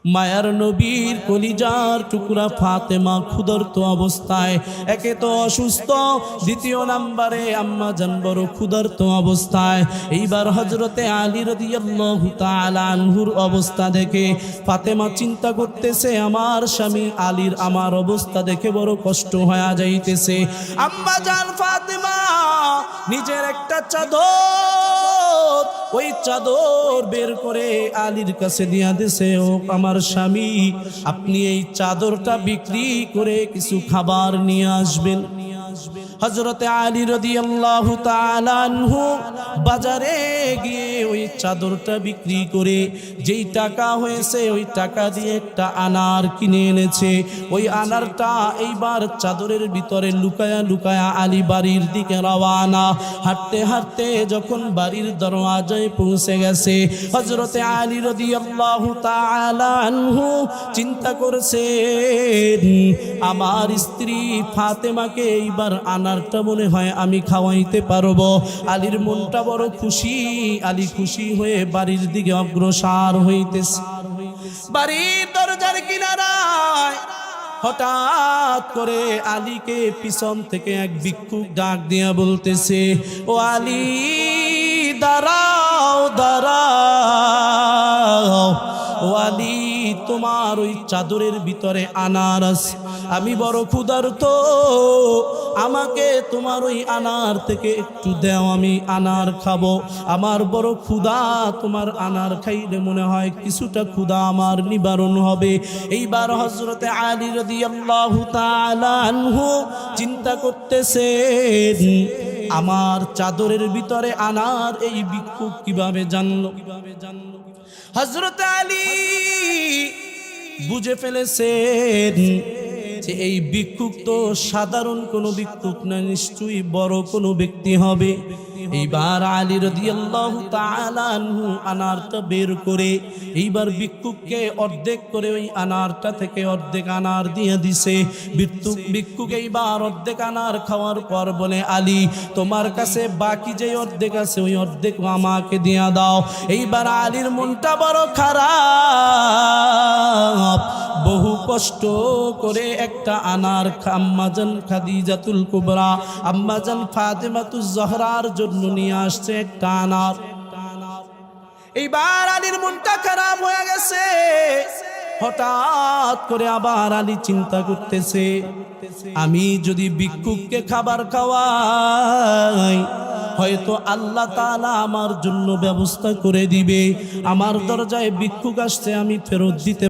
মায়ার নবীর কলিজার টুকরা ফাতেমা ক্ষুধার্ত অবস্থায়, একে তো অসুস্থ, দ্বিতীয় নাম্বারে আম্মা জান বড় ক্ষুধার্ত অবস্থায়। এইবার হযরতে আলী রাদিয়াল্লাহু তাআলা আনহুর অবস্থা দেখে ফাতেমা চিন্তা করতেছে, আমার স্বামী আলীর আমার অবস্থা দেখে বড় কষ্ট হয়ে যাইতেছে। আম্মা জান ফাতেমা নিজের একটা চাদর, ওই চাদর বের করে আলীর কাছে দিয়া দিছে, ও আমার স্বামী, আপনি এই চাদরটা বিক্রি করে কিছু খাবার নিয়ে আসবেন। হযরতে আলী রাদিয়াল্লাহু তাআলা আনহু বাজারে গিয়ে ওই চাদরটা বিক্রি করে যেই টাকা হয়েছে ওই টাকা দিয়ে একটা আনার কিনে এনেছে। ওই আনারটা এইবার চাদরের ভিতরে লুকায়া লুকায়া আলী বাড়ির দিকে রওয়ানা। হাঁটতে হাঁটতে যখন বাড়ির দরওয়াজায় পৌঁছে গেছে, হযরতে আলী রাদিয়াল্লাহু তাআলা আনহু চিন্তা করছে, আমার স্ত্রী ফাতেমাকে এইবার আনারটা মনে হয় আমি খাওয়াইতে পারবো। আলীর মনটা বড় খুশি, আলী খুশি হয়ে বাড়ির দিকে অগ্রসর হইতেছে। বাড়ির দরজার কিনারায় হঠাৎ করে আলীকে পিছন থেকে এক ভিক্ষুক ডাক দিয়া বলতেছে, ও আলী, দাঁড়াও দাঁড়াও, ও আলী, তোমার ওই চাদরের ভিতরে আনার আছে, আমি বড় ক্ষুধার্ত, আমাকে তোমার ওই আনার থেকে একটু দাও, আমি আনার খাবো, আমার বড় ক্ষুধা, তোমার আনার খাইলে মনে হয় কিছুটা ক্ষুধা আমার নিবারণ হবে। এইবার হযরতে আলী রাদিয়াল্লাহু তাআলা আনহু চিন্তা করতেছেন, আমার চাদরের ভিতরে আনার এই ভিক্ষুক কিভাবে জানলো? হযরতে আলী বুঝে ফেলেছেন যে এই ভিক্ষুক তো সাধারণ কোনো ভিক্ষুক না, নিশ্চয়ই বড় কোনো ব্যক্তি হবে। এইবার আলী রাদিয়াল্লাহু তাআলা আনহু আনারটা বের করে এইবার ভিক্ষুককে অর্ধেক করে ওই আনারটা থেকে অর্ধেক আনার দিয়ে দিছে। ভিক্ষুক এইবার অর্ধেক আনার খাওয়ার পর বলে, আলী, তোমার কাছে বাকি যে অর্ধেক আছে ওই অর্ধেক আমাকে দিয়া দাও। এইবার আলীর মনটা বড় খারাপ, বহু কষ্ট করে একটা আনার আম্মাজান খাদিজাতুল কুবরা, আম্মাজান ফাতেমাতুজ জহরার জন্য নিয়ে আসছে একটা আনার। এইবার আলীর মনটা খারাপ হয়ে গেছে। হঠাৎ করে আবার আলী চিন্তা করতেছে, আমি যদি ভিক্ষুককে খাবার খাওয়াই, হয়তো আল্লাহ তাআলা আমার জন্য ব্যবস্থা করে দিবে। আমার দরজায় ভিক্ষুক আসছে, আমি ফেরত দিতে